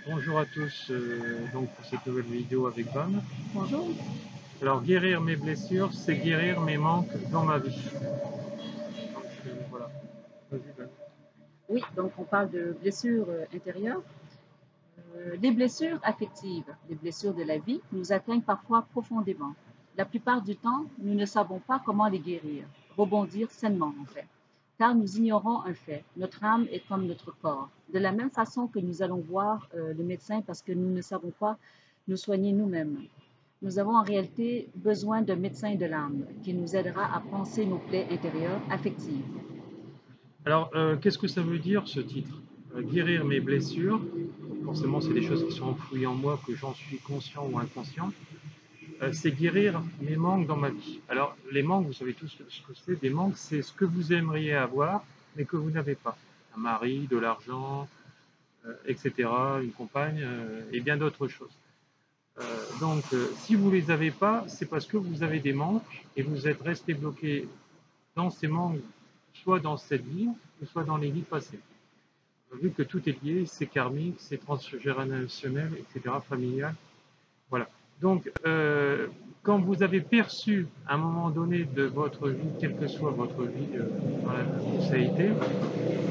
Bonjour à tous, donc pour cette nouvelle vidéo avec Van. Bonjour. Alors guérir mes blessures, c'est guérir mes manques dans ma vie. Donc voilà, vas-y Van. Oui, donc on parle de blessures intérieures. Les blessures affectives, les blessures de la vie, nous atteignent parfois profondément. La plupart du temps, nous ne savons pas comment les guérir, rebondir sainement en fait. Car nous ignorons un fait, notre âme est comme notre corps. De la même façon que nous allons voir le médecin parce que nous ne savons pas nous soigner nous-mêmes. Nous avons en réalité besoin d'un médecin de l'âme qui nous aidera à penser nos plaies intérieures affectives. Alors qu'est-ce que ça veut dire ce titre? Guérir mes blessures, forcément c'est des choses qui sont enfouies en moi, que j'en suis conscient ou inconscient. C'est guérir mes manques dans ma vie. Alors les manques, vous savez tous ce que c'est, des manques, c'est ce que vous aimeriez avoir, mais que vous n'avez pas. Un mari, de l'argent, etc., une compagne, et bien d'autres choses. Si vous les avez pas, c'est parce que vous avez des manques et vous êtes resté bloqué dans ces manques, soit dans cette vie, soit dans les vies passées. Vu que tout est lié, c'est karmique, c'est transgénérationnel, etc., familial. Voilà. Donc, quand vous avez perçu à un moment donné de votre vie, quelle que soit votre vie dans la vie où ça a été,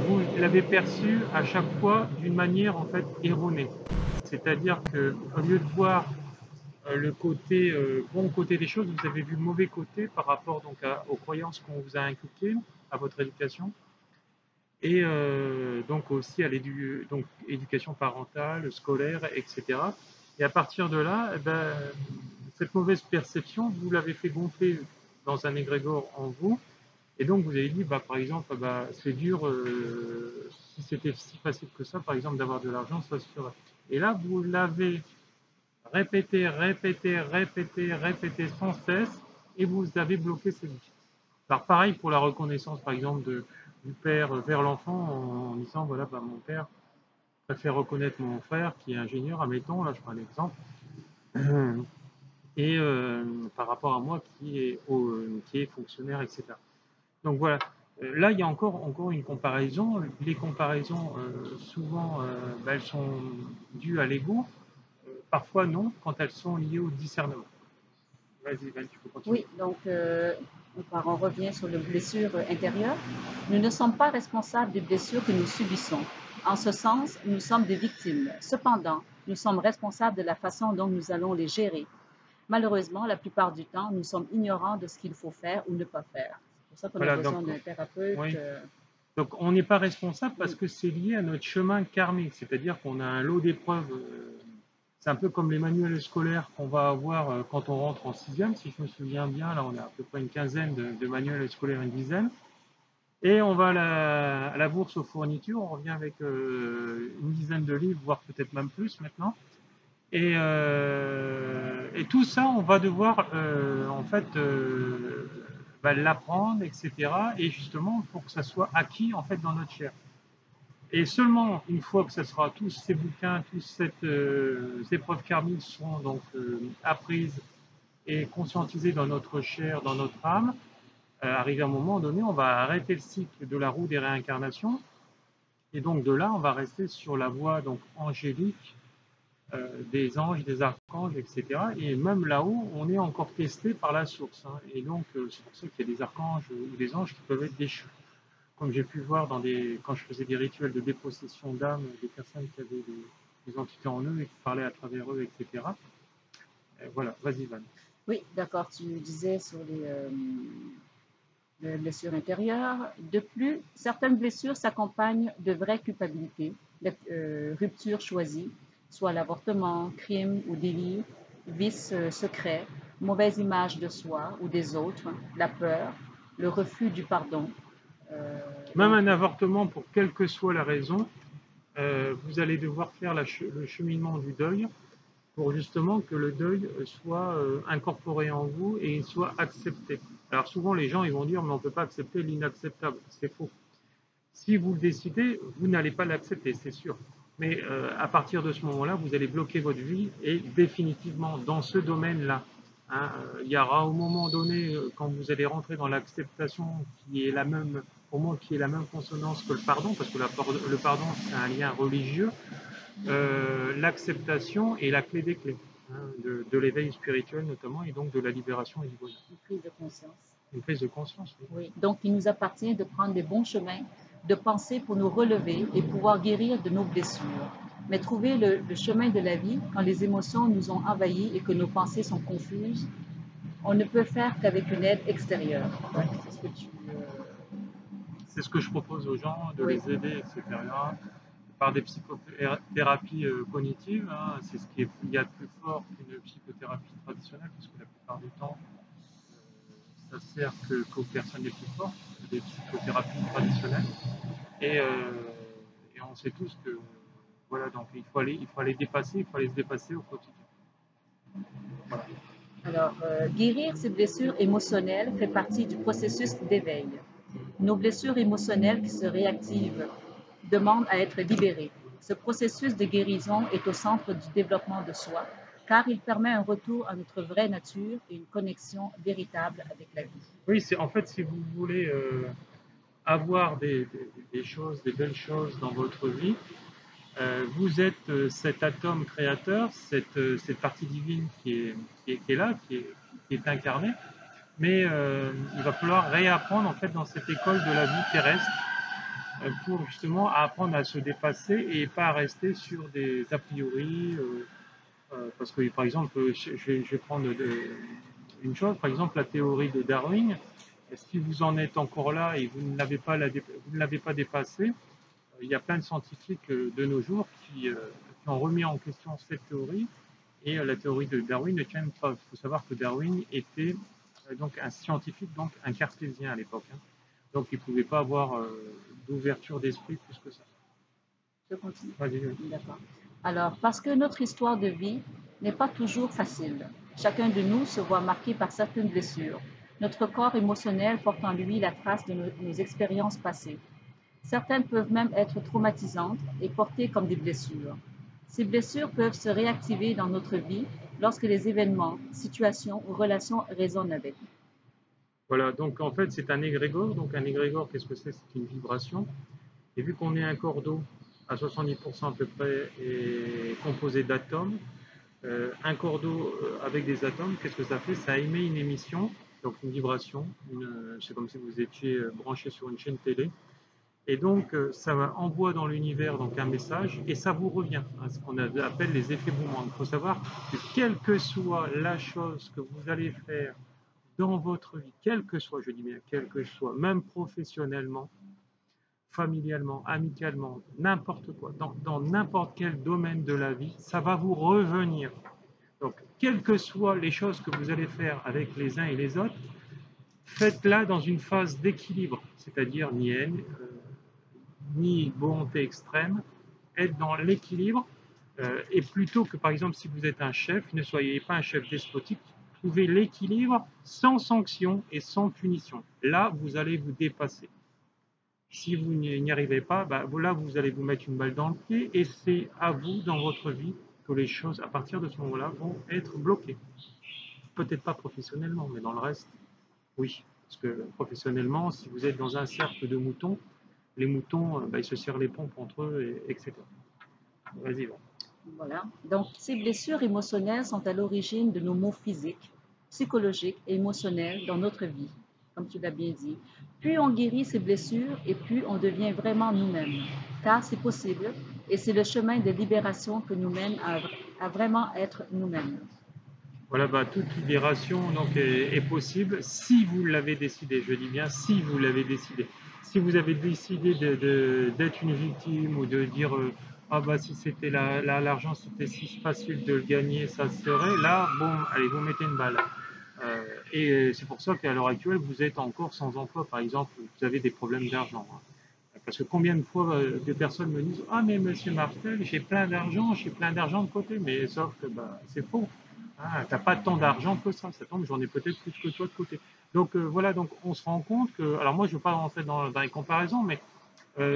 vous l'avez perçu à chaque fois d'une manière en fait erronée. C'est-à-dire que au lieu de voir le côté bon côté des choses, vous avez vu le mauvais côté par rapport aux croyances qu'on vous a inculquées, à votre éducation, et donc aussi à l'éducation parentale, scolaire, etc. Et à partir de là, eh ben, cette mauvaise perception, vous l'avez fait gonfler dans un égrégore en vous, et donc vous avez dit, bah, par exemple, bah, c'est dur, si c'était si facile que ça, par exemple, d'avoir de l'argent, ça se ferait. Et là, vous l'avez répétez, répétez, répétez, répétez sans cesse et vous avez bloqué cette vie. Alors pareil pour la reconnaissance par exemple du père vers l'enfant en disant voilà bah, mon père préfère reconnaître mon frère qui est ingénieur, admettons, là je prends un exemple, et par rapport à moi qui est fonctionnaire, etc. Donc voilà, là il y a encore une comparaison. Les comparaisons souvent bah, elles sont dues à l'ego, parfois non quand elles sont liées au discernement. Vas-y, Van, tu peux continuer. Oui, donc on revient sur les blessures intérieures. Nous ne sommes pas responsables des blessures que nous subissons. En ce sens, nous sommes des victimes. Cependant, nous sommes responsables de la façon dont nous allons les gérer. Malheureusement, la plupart du temps, nous sommes ignorants de ce qu'il faut faire ou ne pas faire. C'est pour ça qu'on a Voilà, donc, besoin d'un thérapeute. oui. Donc on n'est pas responsable parce Oui, que c'est lié à notre chemin karmique, c'est-à-dire qu'on a un lot d'épreuves. C'est un peu comme les manuels scolaires qu'on va avoir quand on rentre en sixième, si je me souviens bien. Là, on a à peu près une quinzaine de manuels scolaires, une dizaine. Et on va à la bourse aux fournitures, on revient avec une dizaine de livres, voire peut-être même plus maintenant. Et tout ça, on va devoir en fait bah, l'apprendre, etc. Et justement, pour que ça soit acquis en fait dans notre chair. Et seulement une fois que ça sera tous ces bouquins, toutes ces épreuves karmiques seront donc apprises et conscientisées dans notre chair, dans notre âme, arrivé à un moment donné, on va arrêter le cycle de la roue des réincarnations. Et donc de là, on va rester sur la voie donc angélique des anges, des archanges, etc. Et même là-haut, on est encore testé par la source. Hein. Et donc, c'est pour ça qu'il y a des archanges ou des anges qui peuvent être déchus. Comme j'ai pu voir quand je faisais des rituels de dépossession d'âme, des personnes qui avaient des entités en eux et qui parlaient à travers eux, etc. Voilà, vas-y, Van. oui, d'accord. Tu disais sur les blessures intérieures. De plus, certaines blessures s'accompagnent de vraies culpabilités, ruptures choisies, soit l'avortement, crime ou délit, vices secrets, mauvaise image de soi ou des autres, la peur, le refus du pardon. Euh, Même donc, un avortement, pour quelle que soit la raison, vous allez devoir faire le cheminement du deuil pour justement que le deuil soit incorporé en vous et soit accepté. Alors souvent les gens ils vont dire mais on ne peut pas accepter l'inacceptable. C'est faux. Si vous le décidez, vous n'allez pas l'accepter, c'est sûr. Mais à partir de ce moment-là, vous allez bloquer votre vie et définitivement dans ce domaine-là. Hein, il y aura au moment donné, quand vous allez rentrer dans l'acceptation qui est la même, au moins qui est la même consonance que le pardon, parce que le pardon c'est un lien religieux. l'acceptation est la clé des clés, hein, de l'éveil spirituel notamment, et donc de la libération et du bonheur. Une prise de conscience. Une prise de conscience, oui. Oui. Donc, il nous appartient de prendre des bons chemins, de penser pour nous relever et pouvoir guérir de nos blessures. Mais trouver le chemin de la vie, quand les émotions nous ont envahis et que nos pensées sont confuses, on ne peut faire qu'avec une aide extérieure. C'est ce que C'est ce que je propose aux gens, de Oui. les aider, etc. Par des psychothérapies cognitives, hein. C'est ce qu'il y a de plus fort qu'une psychothérapie traditionnelle, parce que la plupart du temps, ça sert qu'aux personnes les plus fortes, des psychothérapies traditionnelles. Et, et on sait tous que voilà, donc il faut aller dépasser, il faut aller se dépasser au quotidien. Voilà. Alors, guérir ces blessures émotionnelles fait partie du processus d'éveil. Nos blessures émotionnelles qui se réactivent demandent à être libérées. Ce processus de guérison est au centre du développement de soi, car il permet un retour à notre vraie nature et une connexion véritable avec la vie. Oui, c'est en fait si vous voulez avoir des choses, des belles choses dans votre vie, vous êtes cet atome créateur, cette partie divine qui est là, qui est incarnée, mais il va falloir réapprendre en fait dans cette école de la vie terrestre pour justement apprendre à se dépasser et pas à rester sur des a priori. Parce que par exemple, je vais prendre une chose, par exemple la théorie de Darwin. Si vous en êtes encore là et vous ne l'avez pas dépassé, il y a plein de scientifiques de nos jours qui ont remis en question cette théorie et la théorie de Darwin ne tient pas. Il faut savoir que Darwin était donc un scientifique, donc un cartésien à l'époque, hein. Donc il ne pouvait pas avoir d'ouverture d'esprit plus que ça. Je continue. Vas-y. D'accord. Alors, parce que notre histoire de vie n'est pas toujours facile. Chacun de nous se voit marqué par certaines blessures. Notre corps émotionnel porte en lui la trace de nos expériences passées. Certaines peuvent même être traumatisantes et portées comme des blessures. Ces blessures peuvent se réactiver dans notre vie lorsque les événements, situations ou relations résonnent avec. Voilà, donc en fait c'est un égrégore. Donc un égrégore, qu'est-ce que c'est? C'est une vibration. Et vu qu'on est un corps d'eau à 70% à peu près est composé d'atomes, un corps d'eau avec des atomes, qu'est-ce que ça fait? Ça émet une émission, donc une vibration, c'est comme si vous étiez branché sur une chaîne télé. Et donc, ça envoie dans l'univers donc un message et ça vous revient, hein, ce qu'on appelle les effets boomerang. Il faut savoir que quelle que soit la chose que vous allez faire dans votre vie, quelle que soit, je dis bien quelle que soit, même professionnellement, familialement, amicalement, n'importe quoi, dans n'importe quel domaine de la vie, ça va vous revenir. Donc, quelles que soient les choses que vous allez faire avec les uns et les autres, faites-la dans une phase d'équilibre, c'est-à-dire ni haine, ni bonté extrême, être dans l'équilibre. Et plutôt que, par exemple, si vous êtes un chef, ne soyez pas un chef despotique, trouvez l'équilibre sans sanction et sans punition. Là, vous allez vous dépasser. Si vous n'y arrivez pas, là, vous allez vous mettre une balle dans le pied et c'est à vous, dans votre vie, que les choses, à partir de ce moment-là, vont être bloquées. Peut-être pas professionnellement, mais dans le reste, oui. Parce que professionnellement, si vous êtes dans un cercle de moutons, les moutons, ils se serrent les pompes entre eux, etc. Vas-y, va. Voilà. Donc, ces blessures émotionnelles sont à l'origine de nos maux physiques, psychologiques et émotionnels dans notre vie, comme tu l'as bien dit. Plus on guérit ces blessures et plus on devient vraiment nous-mêmes, car c'est possible et c'est le chemin de libération que nous mène à vraiment être nous-mêmes. Voilà, toute libération donc, est possible si vous l'avez décidé. Je dis bien si vous l'avez décidé. Si vous avez décidé d'être une victime ou de dire ah si c'était l'argent, c'était si facile de le gagner, ça serait là, bon, allez, vous mettez une balle. Et c'est pour ça qu'à l'heure actuelle, vous êtes encore sans emploi, par exemple, vous avez des problèmes d'argent, hein. Parce que combien de fois des personnes me disent ah mais monsieur Martel, j'ai plein d'argent de côté, mais sauf que c'est faux. Ah, t'as pas tant d'argent que ça tombe, j'en ai peut-être plus que toi de côté. Donc voilà, donc on se rend compte que, alors moi je ne veux pas rentrer dans les comparaisons, mais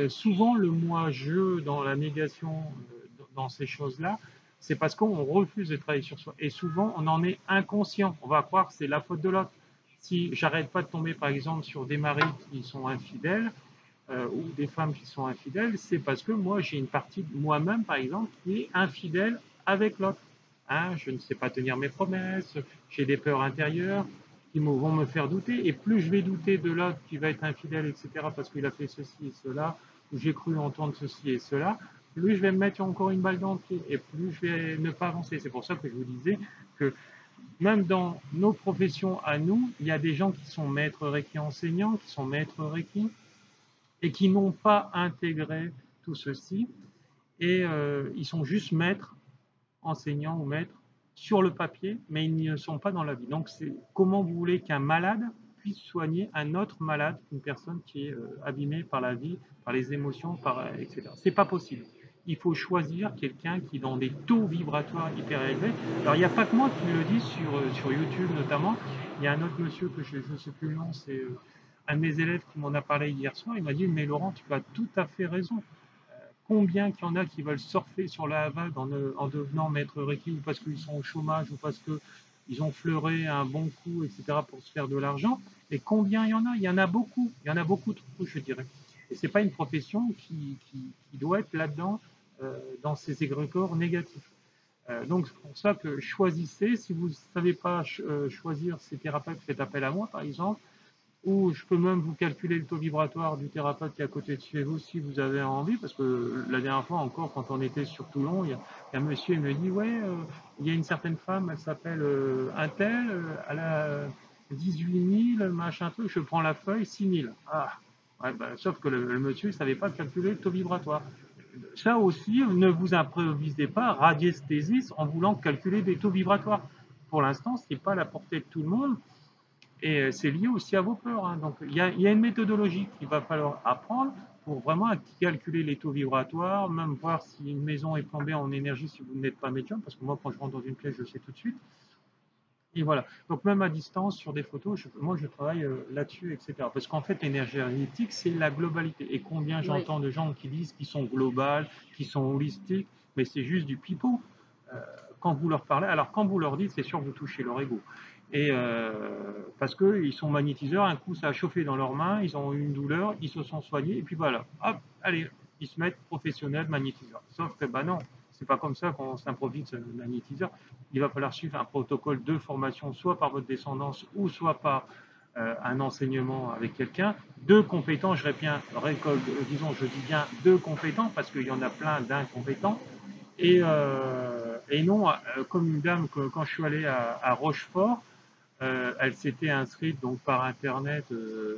souvent le moi-je dans la négation, dans ces choses-là, c'est parce qu'on refuse de travailler sur soi. Et souvent on en est inconscient, on va croire que c'est la faute de l'autre. Si j'arrête pas de tomber par exemple sur des maris qui sont infidèles, ou des femmes qui sont infidèles, c'est parce que moi j'ai une partie de moi-même, par exemple, qui est infidèle avec l'autre. Hein, je ne sais pas tenir mes promesses, j'ai des peurs intérieures qui vont me faire douter, et plus je vais douter de l'autre qui va être infidèle, etc., parce qu'il a fait ceci et cela, ou j'ai cru entendre ceci et cela, plus je vais me mettre encore une balle dans le pied, et plus je vais ne pas avancer. C'est pour ça que je vous disais que même dans nos professions à nous, il y a des gens qui sont maîtres Reiki enseignants, qui sont maîtres Reiki, et qui n'ont pas intégré tout ceci, et ils sont juste maîtres, enseignants ou maîtres sur le papier, mais ils ne sont pas dans la vie. Donc c'est comment vous voulez qu'un malade puisse soigner un autre malade, une personne qui est abîmée par la vie, par les émotions, etc. C'est pas possible. Il faut choisir quelqu'un qui est dans des taux vibratoires hyper élevés. Alors il n'y a pas que moi qui le dis sur YouTube notamment. Il y a un autre monsieur que je ne sais plus le nom, c'est un de mes élèves qui m'en a parlé hier soir. Il m'a dit, mais Laurent, tu as tout à fait raison. Combien qu'il y en a qui veulent surfer sur la vague en devenant maître Reiki, ou parce qu'ils sont au chômage, ou parce qu'ils ont fleuré un bon coup, etc., pour se faire de l'argent. Et combien il y en a? Il y en a beaucoup. Il y en a beaucoup trop, je dirais. Et c'est pas une profession qui doit être là-dedans, dans ces égrégores négatifs. Donc c'est pour ça que choisissez. Si vous ne savez pas choisir ces thérapeutes, faites appel à moi, par exemple. Ou je peux même vous calculer le taux vibratoire du thérapeute qui est à côté de chez vous si vous avez envie, parce que la dernière fois encore, quand on était sur Toulon, il y a un monsieur qui me dit, ouais, il y a une certaine femme, elle s'appelle un tel, elle a 18 000, machin truc, je prends la feuille, 6 000. Ah, ouais, bah, sauf que le monsieur ne savait pas calculer le taux vibratoire. Ça aussi, ne vous improvisez pas radiesthésiste en voulant calculer des taux vibratoires. Pour l'instant, ce n'est pas à la portée de tout le monde. Et c'est lié aussi à vos peurs. Hein. Donc il y a une méthodologie qu'il va falloir apprendre pour vraiment calculer les taux vibratoires, même voir si une maison est plombée en énergie si vous n'êtes pas médium, parce que moi quand je rentre dans une pièce, je sais tout de suite. Et voilà. Donc même à distance, sur des photos, moi je travaille là-dessus, etc. Parce qu'en fait, l'énergie énergétique, c'est la globalité. Et combien Oui. j'entends de gens qui disent qu'ils sont globales, qu'ils sont holistiques, mais c'est juste du pipeau. Euh, Quand vous leur parlez, alors quand vous leur dites, c'est sûr que vous touchez leur ego. Et parce qu'ils sont magnétiseurs, un coup ça a chauffé dans leurs mains, ils ont eu une douleur, ils se sont soignés, et puis voilà, hop, allez, ils se mettent professionnels magnétiseurs. Sauf que bah non, c'est pas comme ça qu'on s'improvise magnétiseur. Il va falloir suivre un protocole de formation, soit par votre descendance, ou soit par un enseignement avec quelqu'un. Deux compétents, je répète, disons, je dis bien deux compétents, parce qu'il y en a plein d'incompétents. Et non, comme une dame, quand je suis allé à Rochefort, elle s'était inscrite donc par Internet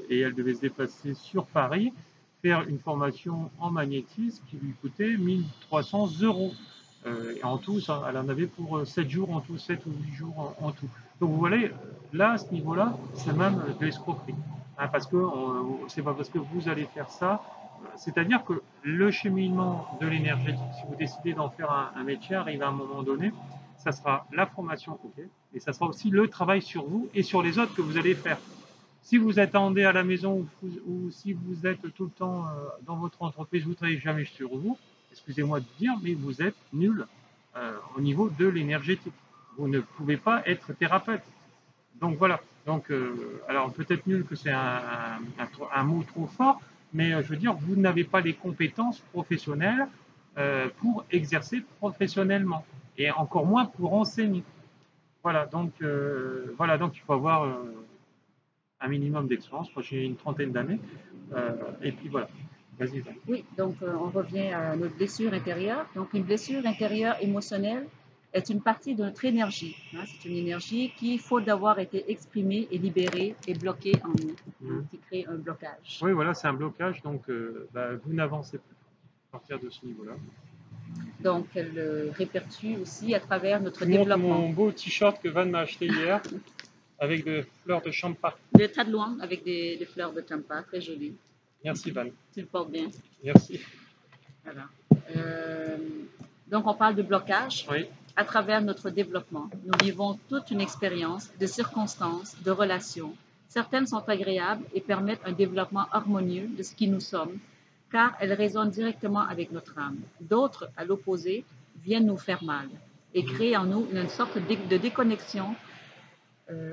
et elle devait se déplacer sur Paris, faire une formation en magnétisme qui lui coûtait 1 300 €. Et en tout, elle en avait pour 7 jours en tout, 7 ou 8 jours en tout. Donc vous voyez, là, à ce niveau-là, c'est même de l'escroquerie. Hein, parce que c'est pas parce que vous allez faire ça. C'est-à-dire que le cheminement de l'énergétique, si vous décidez d'en faire un métier, arrive à un moment donné, ça sera la formation, ok, et ça sera aussi le travail sur vous et sur les autres que vous allez faire. Si vous attendez à la maison ou si vous êtes tout le temps dans votre entreprise, vous ne travaillez jamais sur vous, excusez-moi de dire, mais vous êtes nul au niveau de l'énergétique. Vous ne pouvez pas être thérapeute. Donc voilà. Donc, alors peut-être nul que c'est un mot trop fort, mais je veux dire, vous n'avez pas les compétences professionnelles pour exercer professionnellement, et encore moins pour enseigner. Voilà, donc il faut avoir un minimum d'expérience. Moi, j'ai une trentaine d'années, et puis voilà. Vas-y, Van. Oui, donc on revient à notre blessure intérieure. Donc une blessure intérieure émotionnelle est une partie de notre énergie. Hein. C'est une énergie qui, faute d'avoir été exprimée et libérée, est bloquée en nous, hein, qui crée un blocage. Oui, voilà, c'est un blocage, donc vous n'avancez plus à partir de ce niveau-là. Donc elle répercute aussi à travers notre Je vous montre développement. mon beau t-shirt que Van m'a acheté hier, avec des fleurs de champa. De Tadlouan avec des fleurs de champa, très jolies. Merci, Van. Tu le portes bien. Merci. Voilà. Euh, donc on parle de blocage. Oui. À travers notre développement, nous vivons toute une expérience de circonstances, de relations. Certaines sont agréables et permettent un développement harmonieux de ce qui nous sommes, car elles résonnent directement avec notre âme. D'autres, à l'opposé, viennent nous faire mal et créent en nous une sorte de déconnexion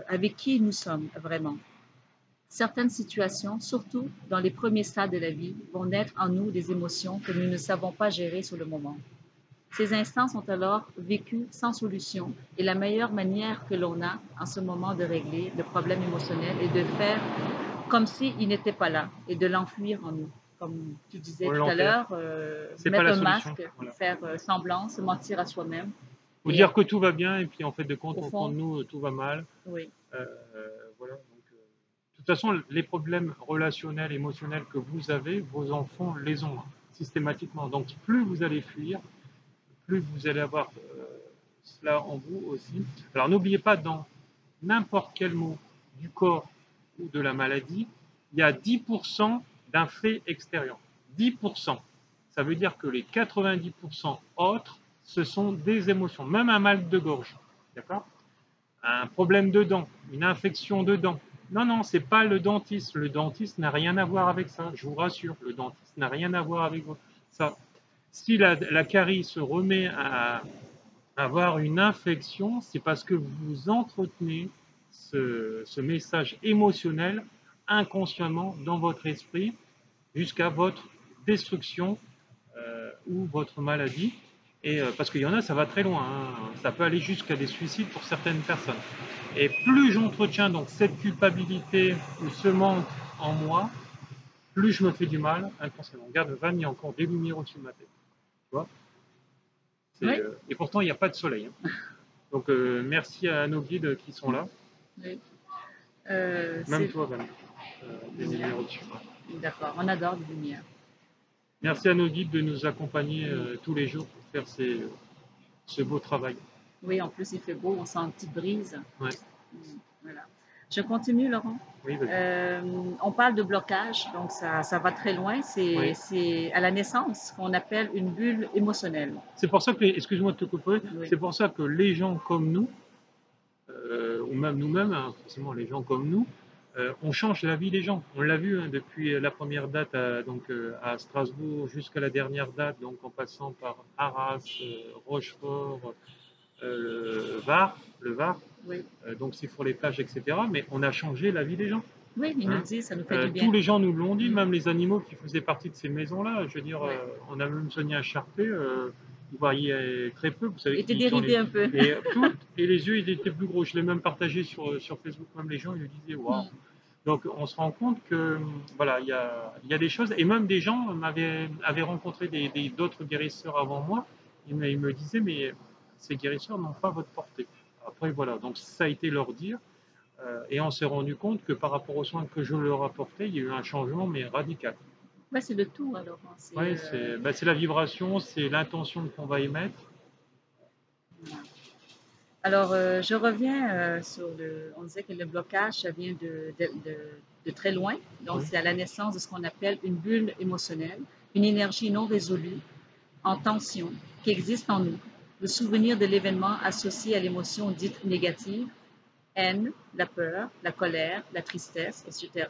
avec qui nous sommes vraiment. Certaines situations, surtout dans les premiers stades de la vie, vont naître en nous des émotions que nous ne savons pas gérer sur le moment. Ces instants sont alors vécus sans solution et la meilleure manière que l'on a en ce moment de régler le problème émotionnel est de faire comme s'il n'était pas là et de l'enfuir en nous. Comme tu disais tout à Volontaire. l'heure, C'est pas mettre la un solution. masque, Voilà. faire semblant, se mentir à soi-même. Ou Et dire que tout va bien et puis en fait de compte, au au fond fond, de nous, tout va mal. oui, Euh, voilà. Donc, de toute façon, les problèmes relationnels, émotionnels que vous avez, vos enfants les ont systématiquement. Donc, plus vous allez fuir, plus vous allez avoir cela en vous aussi. Alors, n'oubliez pas, dans n'importe quel mot du corps ou de la maladie, il y a 10% d'un fait extérieur. 10%. Ça veut dire que les 90% autres, ce sont des émotions, même un mal de gorge. D'accord? Un problème de dents, une infection de dents. Non, non, c'est pas le dentiste. Le dentiste n'a rien à voir avec ça, je vous rassure. Le dentiste n'a rien à voir avec ça. Si la carie se remet à avoir une infection, c'est parce que vous entretenez ce message émotionnel inconsciemment dans votre esprit jusqu'à votre destruction ou votre maladie. Et parce qu'il y en a, ça va très loin, hein. Ça peut aller jusqu'à des suicides pour certaines personnes. Et plus j'entretiens donc cette culpabilité ou ce manque en moi, plus je me fais du mal inconsciemment. Regarde, Van, il y a encore des lumières au-dessus de ma tête. Tu vois. oui, Et pourtant, il n'y a pas de soleil, hein. Donc, merci à nos guides qui sont là. oui. Même C'est toi, Van, des lumière. lumières au-dessus. D'accord, on adore les lumières. Merci à nos guides de nous accompagner tous les jours pour faire ce beau travail. Oui, en plus il fait beau, on sent une petite brise. Ouais. Voilà. Je continue, Laurent. Oui, vas-y. On parle de blocage, donc ça va très loin. Oui. C'est à la naissance qu'on appelle une bulle émotionnelle. C'est pour ça que, excuse-moi de te couper, Oui, c'est pour ça que les gens comme nous, ou même nous-mêmes, hein, forcément les gens comme nous, on change la vie des gens. On l'a vu hein, depuis la première date à Strasbourg jusqu'à la dernière date, donc en passant par Arras, Rochefort, le Var, oui. donc c'est pour les plages, etc. Mais on a changé la vie des gens. Oui, il nous le Hein. dit, ça nous fait du Tous bien. les gens nous l'ont dit, même les animaux qui faisaient partie de ces maisons-là. Je veux dire, Oui. on a même soigné un charpé, vous voyez très peu, vous savez Il était qui sont dérivé un peu. et les yeux ils étaient plus gros. Je l'ai même partagé sur Facebook, même les gens ils le disaient, waouh. Donc on se rend compte que voilà, il y a des choses, et même des gens avaient rencontré d'autres guérisseurs avant moi, ils me disaient, mais ces guérisseurs n'ont pas votre portée. Après voilà, donc ça a été leur dire. Et on s'est rendu compte que par rapport aux soins que je leur apportais, il y a eu un changement, mais radical. Ouais, c'est le tout, alors, hein. Oui, c'est la vibration, c'est l'intention qu'on va émettre. Alors, je reviens sur on disait que le blocage, ça vient de très loin. Donc, Oui. c'est à la naissance de ce qu'on appelle une bulle émotionnelle, une énergie non résolue, en tension, qui existe en nous. Le souvenir de l'événement associé à l'émotion dite négative, haine, la peur, la colère, la tristesse, etc.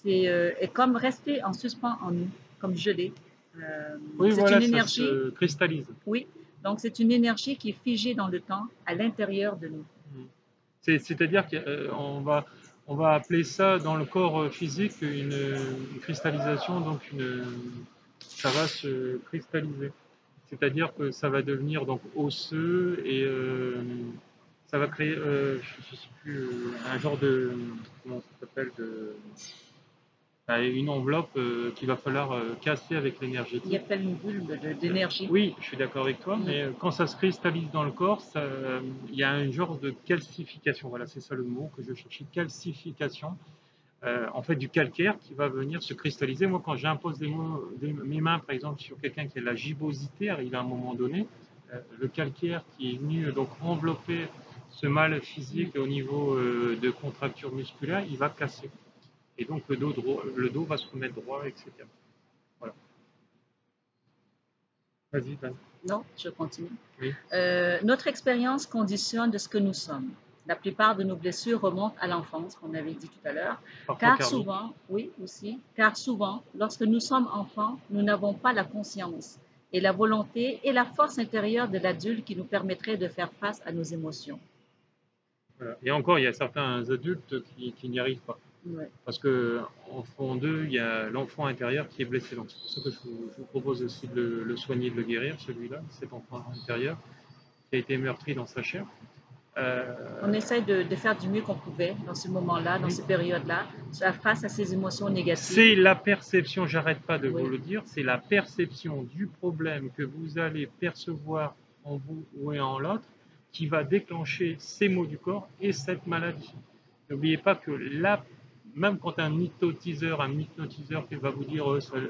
Est comme resté en suspens en nous, comme gelé. Oui, C'est voilà, une ça énergie, se cristallise. oui, donc c'est une énergie qui est figée dans le temps, à l'intérieur de nous. C'est-à-dire qu'on va appeler ça dans le corps physique une cristallisation, donc ça va se cristalliser. C'est-à-dire que ça va devenir donc osseux et ça va créer, je sais plus, un genre de, comment ça s'appelle, une enveloppe qu'il va falloir casser avec Il l'énergétique. appelle une bulle d'énergie. Oui, je suis d'accord avec toi, mais quand ça se cristallise dans le corps, il y a un genre de calcification. Voilà, c'est ça le mot que je cherchais, calcification. En fait, du calcaire qui va venir se cristalliser. Moi, quand j'impose mes mains, par exemple, sur quelqu'un qui a de la gibbosité, arrivé à un moment donné, le calcaire qui est venu donc envelopper ce mal physique au niveau de contracture musculaire, il va casser. Et donc le dos va se remettre droit, etc. Voilà. Vas-y, Van. Non, je continue. Oui. Notre expérience conditionne de ce que nous sommes. La plupart de nos blessures remontent à l'enfance, comme on avait dit tout à l'heure, Parfois car karmique. souvent, oui aussi, car souvent, lorsque nous sommes enfants, nous n'avons pas la conscience et la volonté et la force intérieure de l'adulte qui nous permettrait de faire face à nos émotions. Voilà. Et encore, il y a certains adultes qui n'y arrivent pas. Ouais. Parce que en fond d'eux, il y a l'enfant intérieur qui est blessé. Donc c'est pour ça que je vous propose aussi de le soigner, de le guérir, celui-là, cet enfant intérieur qui a été meurtri dans sa chair. On Euh, essaie de faire du mieux qu'on pouvait dans ce moment-là, dans oui, ces périodes-là, face à ces émotions négatives. c'est la perception, j'arrête pas de vous Oui, le dire, c'est la perception du problème que vous allez percevoir en vous ou en l'autre qui va déclencher ces maux du corps et cette maladie. N'oubliez pas que là, même quand un hypnotiseur qui va vous dire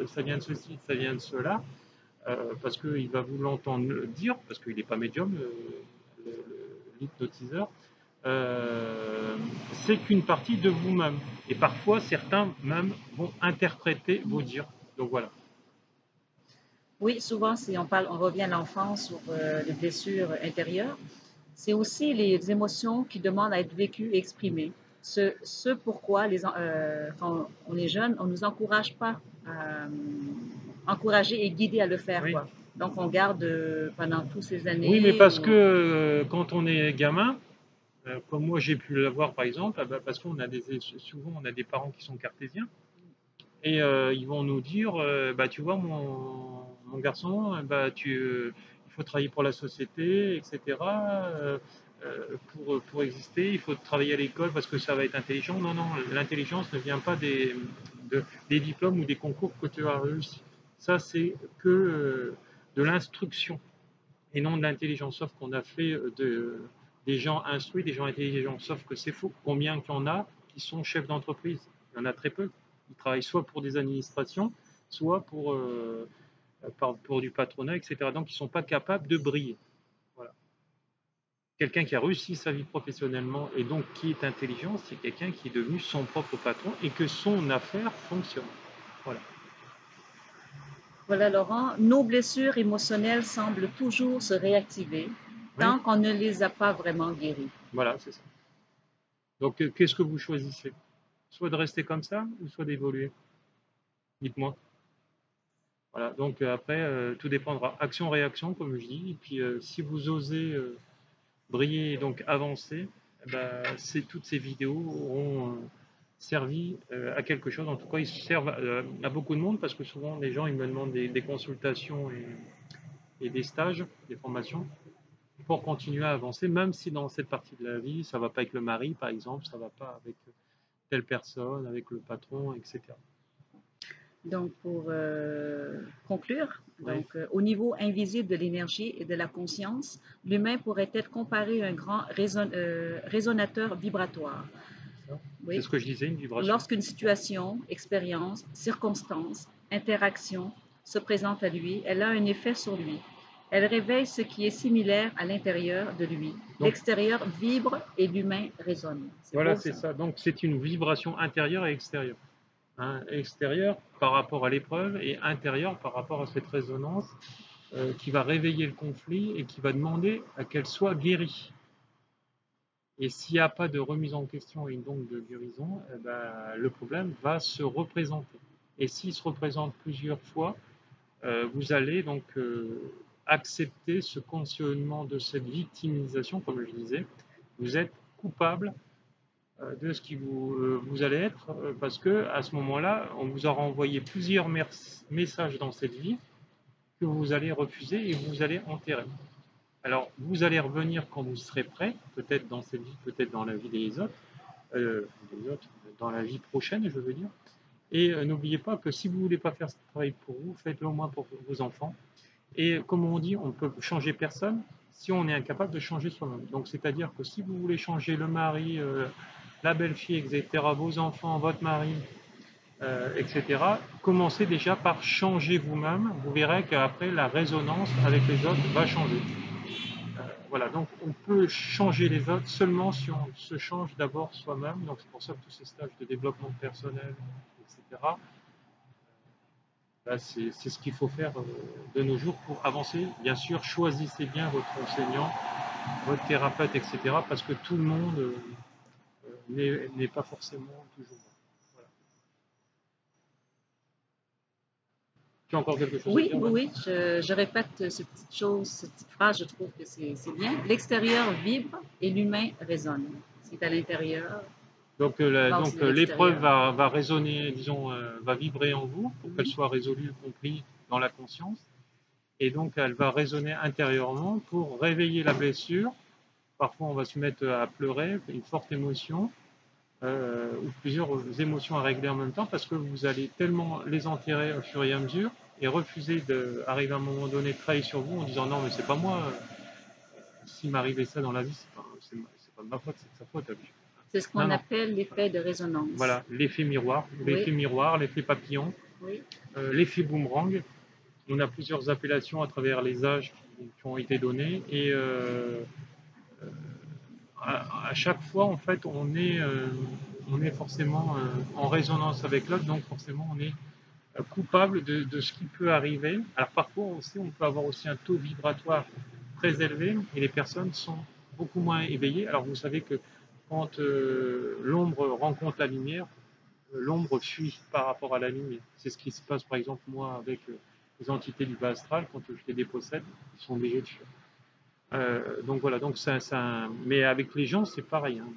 ça vient de ceci, ça vient de cela, parce qu'il va vous l'entendre dire, parce qu'il n'est pas médium, l'hypnotiseur, c'est qu'une partie de vous-même. Et parfois, certains même vont interpréter vos dires. Donc voilà. oui, souvent, si on parle, on revient à l'enfance sur les blessures intérieures, c'est aussi les émotions qui demandent à être vécues et exprimées. Ce pourquoi, quand on est jeune, on ne nous encourage pas à encourager et guider à le faire, Oui. quoi. Donc, on garde pendant toutes ces Oui, mais années parce que où quand on est gamin, comme moi j'ai pu l'avoir par exemple, parce qu'on a souvent on a des parents qui sont cartésiens et ils vont nous dire, bah tu vois mon garçon, il faut travailler pour la société, etc. Pour exister, il faut travailler à l'école parce que ça va être intelligent. Non, non, l'intelligence ne vient pas des diplômes ou des concours que tu as réussi. Ça, c'est que de l'instruction et non de l'intelligence. Sauf qu'on a fait des gens instruits, des gens intelligents. Sauf que c'est faux. Combien qu'il y en a qui sont chefs d'entreprise? Il y en a très peu. Ils travaillent soit pour des administrations, soit pour du patronat, etc. Donc ils ne sont pas capables de briller. Voilà. Quelqu'un qui a réussi sa vie professionnellement et donc qui est intelligent, c'est quelqu'un qui est devenu son propre patron et que son affaire fonctionne. Voilà. voilà, Laurent, nos blessures émotionnelles semblent toujours se réactiver Oui, tant qu'on ne les a pas vraiment guéries. voilà, c'est ça. Donc qu'est-ce que vous choisissez? Soit de rester comme ça ou soit d'évoluer? Dites-moi. Voilà, donc après, tout dépendra. Action-réaction, comme je dis. Et puis, si vous osez briller et donc avancer, eh ben, toutes ces vidéos auront servi à quelque chose. En tout cas, ils servent à beaucoup de monde parce que souvent, les gens ils me demandent des consultations et des stages, des formations pour continuer à avancer, même si dans cette partie de la vie, ça ne va pas avec le mari, par exemple, ça ne va pas avec telle personne, avec le patron, etc. Donc, pour conclure, Oui, au niveau invisible de l'énergie et de la conscience, l'humain pourrait être comparé à un grand résonateur vibratoire. c'est Oui. ce que je disais, une vibration. Lorsqu'une situation, expérience, circonstance, interaction se présente à lui, elle a un effet sur lui. Elle réveille ce qui est similaire à l'intérieur de lui. Donc, L'extérieur vibre et l'humain résonne. C'est voilà, beau c'est ça. ça. Donc, c'est une vibration intérieure et extérieure. Hein, extérieure par rapport à l'épreuve et intérieure par rapport à cette résonance qui va réveiller le conflit et qui va demander à qu'elle soit guérie. Et s'il n'y a pas de remise en question et donc de guérison, eh ben, le problème va se représenter. Et s'il se représente plusieurs fois, vous allez donc accepter ce conditionnement de cette victimisation, comme je disais. Vous êtes coupable de ce qui vous allez être, parce que à ce moment-là, on vous aura envoyé plusieurs messages dans cette vie que vous allez refuser et vous allez enterrer. Alors, vous allez revenir quand vous serez prêt, peut-être dans cette vie, peut-être dans la vie des autres, dans la vie prochaine, je veux dire. Et n'oubliez pas que si vous ne voulez pas faire ce travail pour vous, faites-le au moins pour vos enfants. Et comme on dit, on ne peut changer personne si on est incapable de changer soi-même. Donc, c'est-à-dire que si vous voulez changer le mari, la belle-fille, etc., vos enfants, votre mari, etc., commencez déjà par changer vous-même. Vous verrez qu'après, la résonance avec les autres va changer. Voilà, donc on peut changer les autres seulement si on se change d'abord soi-même. Donc c'est pour ça que tous ces stages de développement personnel, etc., là, c'est ce qu'il faut faire de nos jours pour avancer. Bien sûr, choisissez bien votre enseignant, votre thérapeute, etc., parce que tout le monde n'est pas forcément toujours bon. Voilà. Tu as encore quelque chose à Oui, dire, oui, Vanessa? oui, je répète cette petite chose, cette petite phrase, je trouve que c'est bien. L'extérieur vibre et l'humain résonne. C'est à l'intérieur. bounce de l'épreuve l'extérieur. va résonner, disons, va vibrer en vous pour qu'elle Mhm. soit résolue, comprise dans la conscience. Et donc, elle va résonner intérieurement pour réveiller la blessure. Parfois, on va se mettre à pleurer, une forte émotion, ou plusieurs émotions à régler en même temps, parce que vous allez tellement les enterrer au fur et à mesure et refuser d'arriver à un moment donné de travailler sur vous en disant non, mais c'est pas moi, s'il m'arrivait ça dans la vie, c'est pas de ma faute, c'est de sa faute à lui. C'est ce Non, qu'on non. appelle l'effet de résonance. Voilà, Oui, l'effet papillon, oui. l'effet boomerang. On a plusieurs appellations à travers les âges qui ont été donnés et à chaque fois, en fait, on est forcément en résonance avec l'autre, donc forcément, on est coupable de ce qui peut arriver. Alors parfois aussi, on peut avoir aussi un taux vibratoire très élevé et les personnes sont beaucoup moins éveillées. Alors vous savez que quand l'ombre rencontre la lumière, l'ombre fuit par rapport à la lumière. C'est ce qui se passe par exemple moi avec les entités du bas astral, quand je les dépossède, ils sont obligés de fuir. Donc voilà, donc mais avec les gens c'est pareil, hein.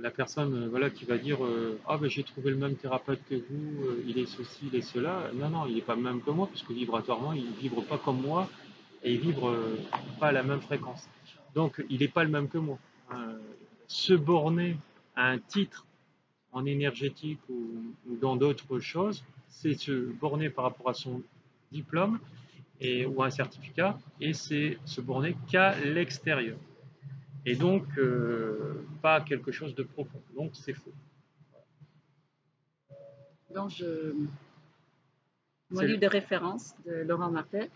La personne voilà, qui va dire ah ben j'ai trouvé le même thérapeute que vous, il est ceci, il est cela. Non, non, il n'est pas le même que moi, puisque vibratoirement, il ne vibre pas comme moi et il vibre pas à la même fréquence. Donc il n'est pas le même que moi. Euh, Se borner à un titre en énergétique ou dans d'autres choses, c'est se borner par rapport à son diplôme ou un certificat, et c'est se borner qu'à l'extérieur. Et donc, pas quelque chose de profond. Donc, c'est faux. Donc, mon C'est livre de référence de Laurent Martel,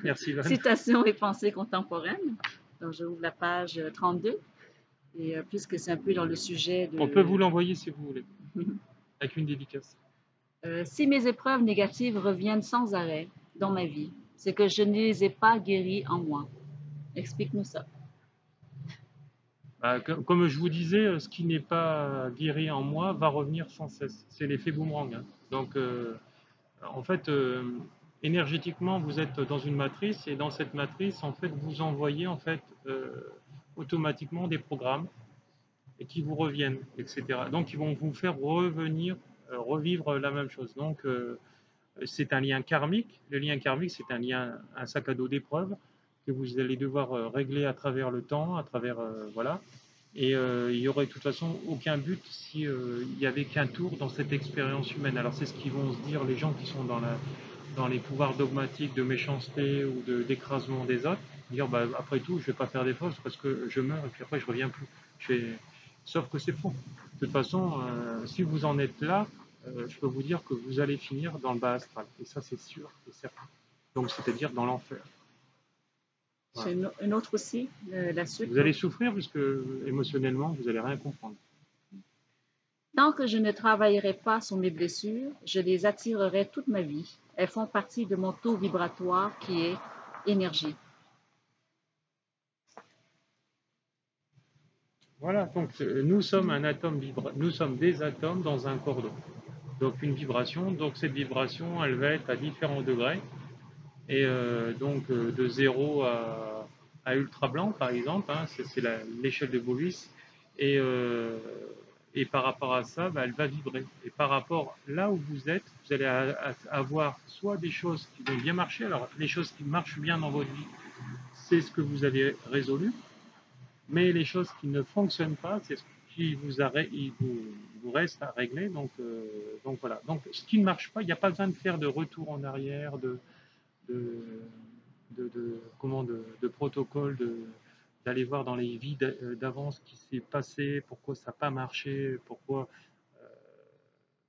Merci, Van. Citation et pensée contemporaine. Donc, je ouvre la page 32. Et puisque c'est un peu dans le sujet On peut de vous l'envoyer si vous voulez, avec une dédicace. si mes épreuves négatives reviennent sans arrêt dans ma vie, c'est que je ne les ai pas guéries en moi. Explique-nous ça. Bah, comme je vous disais, ce qui n'est pas guéri en moi va revenir sans cesse. C'est l'effet boomerang, hein. Donc, en fait, énergétiquement, vous êtes dans une matrice et dans cette matrice, en fait, vous envoyez en fait automatiquement des programmes et qui vous reviennent, etc. Donc, ils vont vous faire revenir, revivre la même chose. Donc, c'est un lien karmique. Le lien karmique, c'est un lien, un sac à dos d'épreuves que vous allez devoir régler à travers le temps, à travers voilà. Et il y aurait de toute façon aucun but si il y avait qu'un tour dans cette expérience humaine. Alors c'est ce qu'ils vont se dire les gens qui sont dans les pouvoirs dogmatiques de méchanceté ou d'écrasement des autres, dire bah, après tout je vais pas faire d'efforts parce que je meurs et puis après je reviens plus. Sauf que c'est faux. De toute façon, si vous en êtes là, je peux vous dire que vous allez finir dans le bas astral. Et ça c'est sûr et certain. Donc c'est-à-dire dans l'enfer. Voilà. C'est une autre aussi, la suite. Vous allez souffrir parce que émotionnellement vous allez rien comprendre. Tant que je ne travaillerai pas sur mes blessures, je les attirerai toute ma vie. Elles font partie de mon taux vibratoire qui est énergie. Voilà, donc nous sommes des atomes dans un cordon. Donc une vibration, donc cette vibration, elle va être à différents degrés. Et de 0 à ultra blanc, par exemple, hein, c'est l'échelle de Bovis. Et, euh, et par rapport à ça, bah, elle va vibrer. Et par rapport là où vous êtes, vous allez avoir soit des choses qui vont bien marcher. Alors les choses qui marchent bien dans votre vie, c'est ce que vous avez résolu. Mais les choses qui ne fonctionnent pas, c'est ce qui vous reste à régler. Donc voilà. Donc ce qui ne marche pas, il n'y a pas besoin de faire de retour en arrière, de, de protocole, d'aller voir dans les vies d'avance ce qui s'est passé, pourquoi ça n'a pas marché, pourquoi.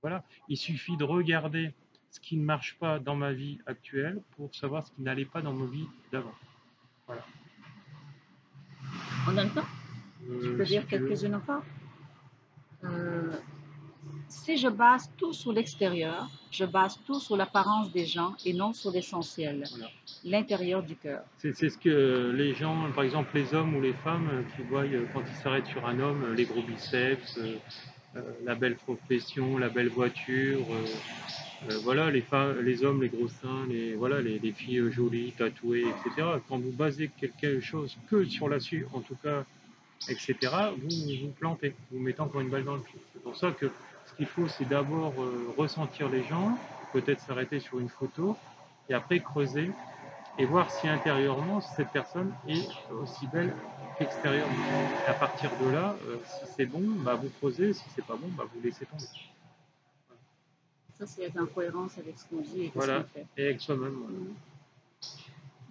Voilà. Il suffit de regarder ce qui ne marche pas dans ma vie actuelle pour savoir ce qui n'allait pas dans ma vie d'avant. Voilà. On a le temps? Je peux Si dire tu veux. quelques-unes encore? Euh, Si je base tout sur l'extérieur, je base tout sur l'apparence des gens et non sur l'essentiel, Voilà. l'intérieur du cœur. C'est ce que les gens, par exemple les hommes ou les femmes, qui voient quand ils s'arrêtent sur un homme, les gros biceps, la belle profession, la belle voiture, voilà, les hommes, les gros seins, voilà, les filles jolies, tatouées, etc. Quand vous basez quelque chose que sur la suite, en tout cas etc., vous vous plantez, vous mettez encore une balle dans le pied. C'est pour ça que ce qu'il faut, c'est d'abord ressentir les gens, peut-être s'arrêter sur une photo, et après creuser et voir si intérieurement cette personne est aussi belle qu'extérieurement. Et à partir de là, si c'est bon, bah, vous creusez, si c'est pas bon, bah, vous laissez tomber. Ça, c'est être en cohérence avec ce qu'on dit et ce qu'on Voilà, fait. et avec soi-même. Voilà.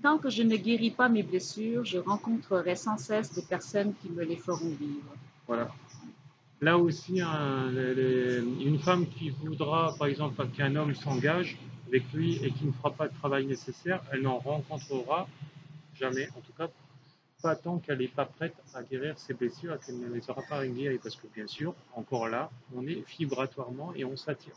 Tant que je ne guéris pas mes blessures, je rencontrerai sans cesse des personnes qui me les feront vivre. Voilà. Là aussi, hein, une femme qui voudra, par exemple, qu'un homme s'engage avec lui et qui ne fera pas le travail nécessaire, elle n'en rencontrera jamais, en tout cas pas tant qu'elle n'est pas prête à guérir ses blessures et qu'elle ne les aura pas guéries. Parce que bien sûr, encore là, on est vibratoirement et on s'attire.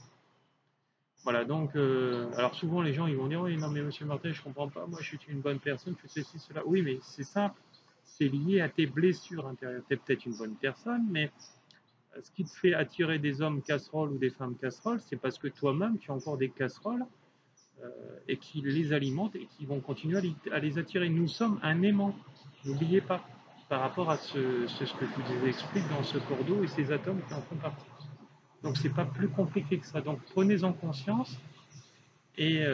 Voilà, donc, alors souvent les gens ils vont dire oui, non, mais monsieur Martin, je comprends pas, moi je suis une bonne personne, je fais ceci, cela. Oui, mais c'est simple, c'est lié à tes blessures intérieures. Tu es peut-être une bonne personne, mais ce qui te fait attirer des hommes casseroles ou des femmes casseroles, c'est parce que toi-même tu as encore des casseroles euh, et qui les alimentent et qui vont continuer à les attirer. Nous sommes un aimant, n'oubliez pas, par rapport à ce que je vous explique dans ce corps d'eau et ces atomes qui en font partie. Donc c'est pas plus compliqué que ça. Donc prenez-en conscience et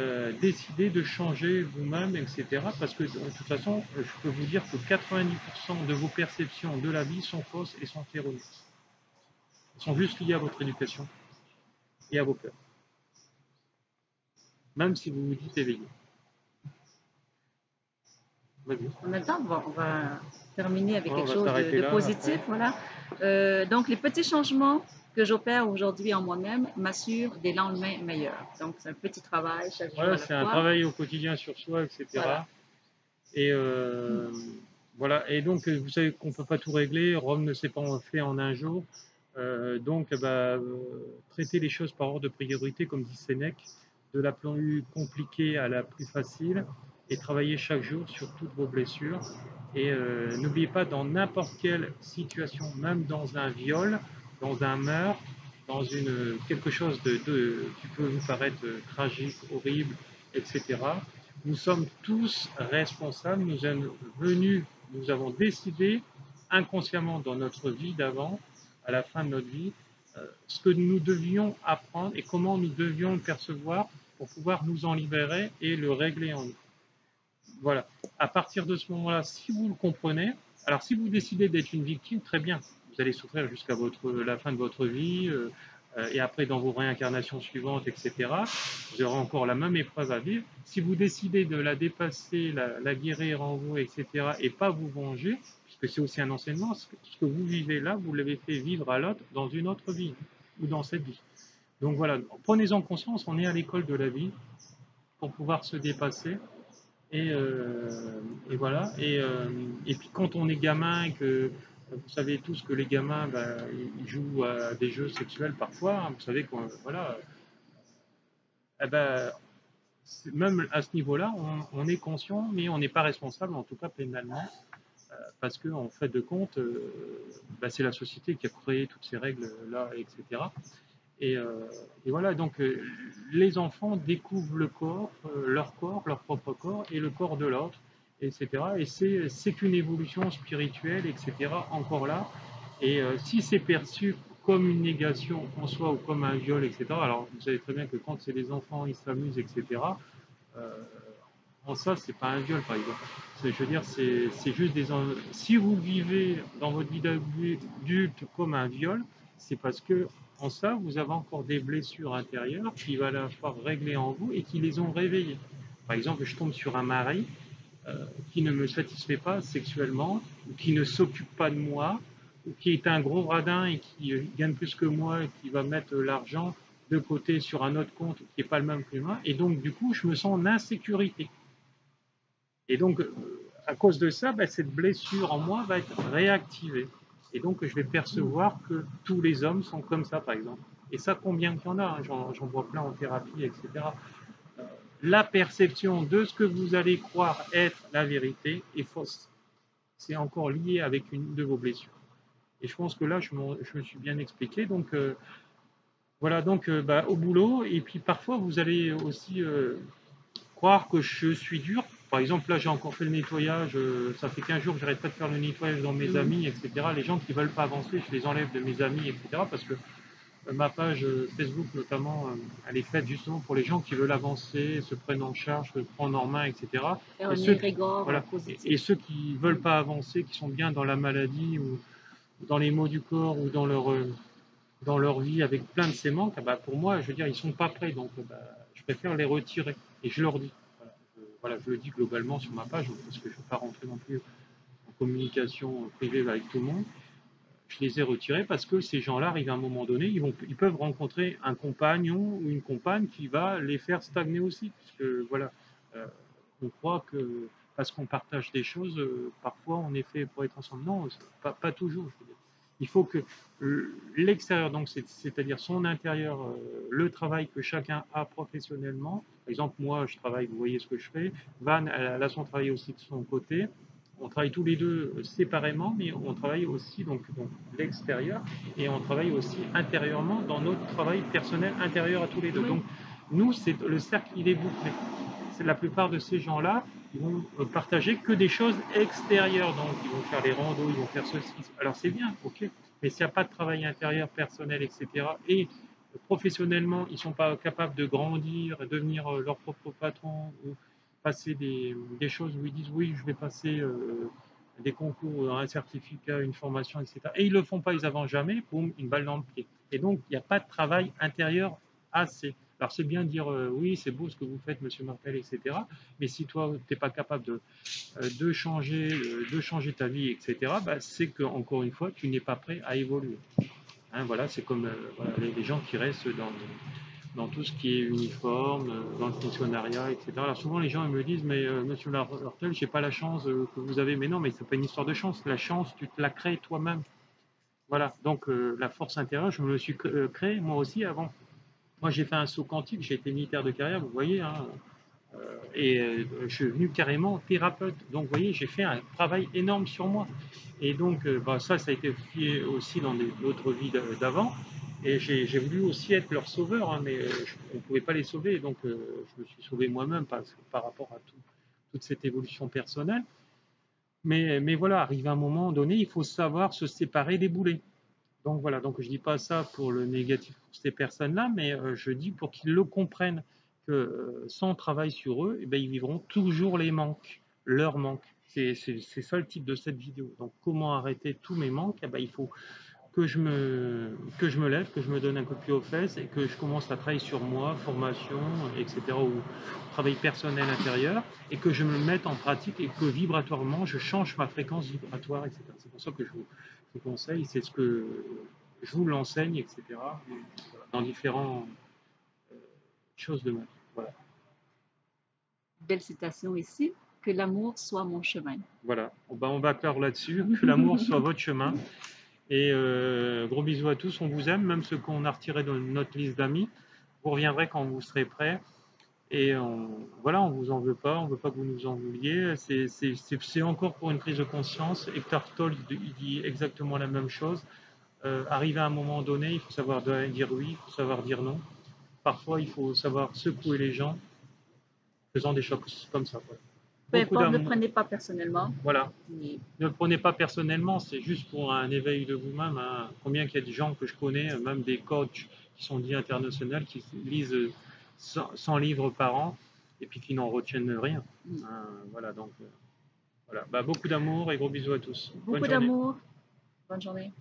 décidez de changer vous-même, etc. Parce que de toute façon, je peux vous dire que 90% de vos perceptions de la vie sont fausses et sont erronées. Elles sont juste liées à votre éducation et à vos peurs. Même si vous vous dites éveillé. En même temps, on va terminer avec Ouais, on quelque va chose s'arrêter de là positif. après. Voilà. Donc, les petits changements que j'opère aujourd'hui en moi-même m'assurent des lendemains meilleurs. Donc, c'est un petit travail chaque jour Voilà, à la c'est un fois. travail au quotidien sur soi, Voilà. etc. Et voilà. Et donc, vous savez qu'on ne peut pas tout régler. Rome ne s'est pas fait en un jour. Donc, traiter les choses par ordre de priorité, comme dit Sénèque, de la plus compliquée à la plus facile, et travailler chaque jour sur toutes vos blessures. Et n'oubliez pas, dans n'importe quelle situation, même dans un viol, dans un meurtre, dans quelque chose qui peut vous paraître tragique, horrible, etc., nous sommes tous responsables, nous avons décidé inconsciemment dans notre vie d'avant, à la fin de notre vie, ce que nous devions apprendre et comment nous devions le percevoir pour pouvoir nous en libérer et le régler en nous. Voilà. À partir de ce moment-là, si vous le comprenez, alors si vous décidez d'être une victime, très bien, vous allez souffrir jusqu'à la fin de votre vie, et après dans vos réincarnations suivantes, etc. Vous aurez encore la même épreuve à vivre. Si vous décidez de la dépasser, la guérir en vous, etc., et pas vous venger, puisque c'est aussi un enseignement, ce que vous vivez là, vous l'avez fait vivre à l'autre dans une autre vie, ou dans cette vie. Donc voilà, prenez-en conscience, on est à l'école de la vie pour pouvoir se dépasser. Et, voilà. Et puis quand on est gamin et que vous savez tous que les gamins, ils jouent à des jeux sexuels parfois, hein, vous savez qu'on voilà, eh ben, même à ce niveau-là, on est conscient, mais on n'est pas responsable, en tout cas pénalement, parce que en fait de compte, c'est la société qui a créé toutes ces règles-là, etc. Et voilà, donc les enfants découvrent leur propre corps et le corps de l'autre, etc. Et c'est qu'une évolution spirituelle, etc. Encore là. Et si c'est perçu comme une négation en soi ou comme un viol, etc. Alors vous savez très bien que quand c'est des enfants, ils s'amusent, etc. Euh, en ça, c'est pas un viol, par exemple. Je veux dire, c'est juste si vous vivez dans votre vie d'adulte comme un viol, c'est parce que en ça, vous avez encore des blessures intérieures qui va falloir régler en vous et qui les ont réveillées. Par exemple, je tombe sur un mari qui ne me satisfait pas sexuellement, ou qui ne s'occupe pas de moi, ou qui est un gros radin et qui gagne plus que moi et qui va mettre l'argent de côté sur un autre compte qui n'est pas le même que moi. Et donc, du coup, je me sens en insécurité. Et donc, à cause de ça, cette blessure en moi va être réactivée. Et donc, je vais percevoir que tous les hommes sont comme ça, par exemple. Et ça, combien qu'il y en a, hein, j'en vois plein en thérapie, etc. La perception de ce que vous allez croire être la vérité est fausse. C'est encore lié avec une de vos blessures. Et je pense que là, je me suis bien expliqué. Donc, voilà, donc au boulot. Et puis, parfois, vous allez aussi croire que je suis dur Par exemple, là, j'ai encore fait le nettoyage. Ça fait 15 jours que j'arrête pas de faire le nettoyage dans mes amis, etc. Les gens qui veulent pas avancer, je les enlève de mes amis, etc. Parce que ma page Facebook, notamment, elle est faite justement pour les gens qui veulent avancer, se prennent en charge, se prendre en main, etc. Faire Et un ceux, rigor voilà, positif. et ceux qui veulent pas avancer, qui sont bien dans la maladie ou dans les maux du corps ou dans leur vie avec plein de ces manques, ah bah, pour moi, je veux dire, ils sont pas prêts. Donc, bah, je préfère les retirer. Et je leur dis. Voilà, je le dis globalement sur ma page, parce que je ne veux pas rentrer non plus en communication privée avec tout le monde. Je les ai retirés parce que ces gens-là arrivent à un moment donné, ils peuvent rencontrer un compagnon ou une compagne qui va les faire stagner aussi. Parce que voilà, euh, on croit que parce qu'on partage des choses, parfois on est fait pour être ensemble. Non, pas toujours. Je veux dire. Il faut que l'extérieur, donc c'est-à-dire son intérieur, le travail que chacun a professionnellement. Par exemple, moi, je travaille, vous voyez ce que je fais. Van, elle a son travail aussi de son côté. On travaille tous les deux séparément, mais on travaille aussi donc l'extérieur et on travaille aussi intérieurement dans notre travail personnel intérieur à tous les deux. Oui. Donc nous, c'est le cercle, il est bouclé. C'est la plupart de ces gens-là, ils vont partager que des choses extérieures. Donc ils vont faire les randos, ils vont faire ceci. Alors c'est bien, ok, mais s'il n'y a pas de travail intérieur, personnel, etc. Et professionnellement, ils ne sont pas capables de grandir, de devenir leur propre patron ou passer des choses où ils disent oui, je vais passer des concours, un certificat, une formation, etc. Et ils ne le font pas, ils n'avancent jamais, boum, une balle dans le pied. Et donc, il n'y a pas de travail intérieur assez. Alors, c'est bien de dire oui, c'est beau ce que vous faites, monsieur Martel, etc. Mais si toi, tu n'es pas capable de changer ta vie, etc., bah, c'est que, encore une fois, tu n'es pas prêt à évoluer. Hein, voilà, c'est comme voilà, les gens qui restent dans tout ce qui est uniforme, dans le fonctionnariat, etc. Alors souvent les gens ils me disent mais monsieur Lartel, j'ai pas la chance que vous avez, mais non, mais c'est pas une histoire de chance. La chance, tu te la crées toi-même. Voilà, donc la force intérieure, je me le suis créé moi aussi avant. Moi j'ai fait un saut quantique, j'ai été militaire de carrière, vous voyez, hein, et je suis venu carrément thérapeute. Donc vous voyez, j'ai fait un travail énorme sur moi. Et donc bah, ça a été fait aussi dans d'autres vies d'avant. Et j'ai voulu aussi être leur sauveur, hein, mais on ne pouvait pas les sauver. Donc je me suis sauvé moi-même par rapport à toute cette évolution personnelle. Mais voilà, arrivé à un moment donné, il faut savoir se séparer des boulets. Donc voilà, donc je dis pas ça pour le négatif pour ces personnes-là, mais je dis pour qu'ils le comprennent que sans travail sur eux, eh ben, ils vivront toujours les manques, leurs manques. C'est ça le titre de cette vidéo. Donc comment arrêter tous mes manques? Eh ben, il faut que je me lève, que je me donne un coup de pied aux fesses et que je commence à travailler sur moi, formation, etc. ou travail personnel intérieur, et que je me mette en pratique et que vibratoirement je change ma fréquence vibratoire, etc. C'est pour ça que je vous conseille, c'est ce que je vous l'enseigne, etc. dans différentes choses de ma vie. Voilà. Belle citation ici. Que l'amour soit mon chemin. Voilà. On va clore là-dessus. Que l'amour soit votre chemin. Et gros bisous à tous. On vous aime, même ceux qu'on a retirés de notre liste d'amis. Vous reviendrez quand vous serez prêts. Et voilà, on vous en veut pas. On veut pas que vous nous en vouliez. C'est encore pour une prise de conscience. Eckhart Tolle, il dit exactement la même chose. Arrivé à un moment donné, il faut savoir dire oui, il faut savoir dire non. Parfois, il faut savoir secouer les gens faisant des choses comme ça. Voilà. Peu Beaucoup importe, ne d'amour. prenez pas personnellement. Voilà. Et Ne le prenez pas personnellement, c'est juste pour un éveil de vous-même. Hein. Combien il y a de gens que je connais, même des coachs qui sont dits internationaux, qui lisent 100 livres par an et puis qui n'en retiennent rien. Hein, voilà, donc voilà. Bah, beaucoup d'amour et gros bisous à tous. Bonne beaucoup journée. d'amour. Bonne journée.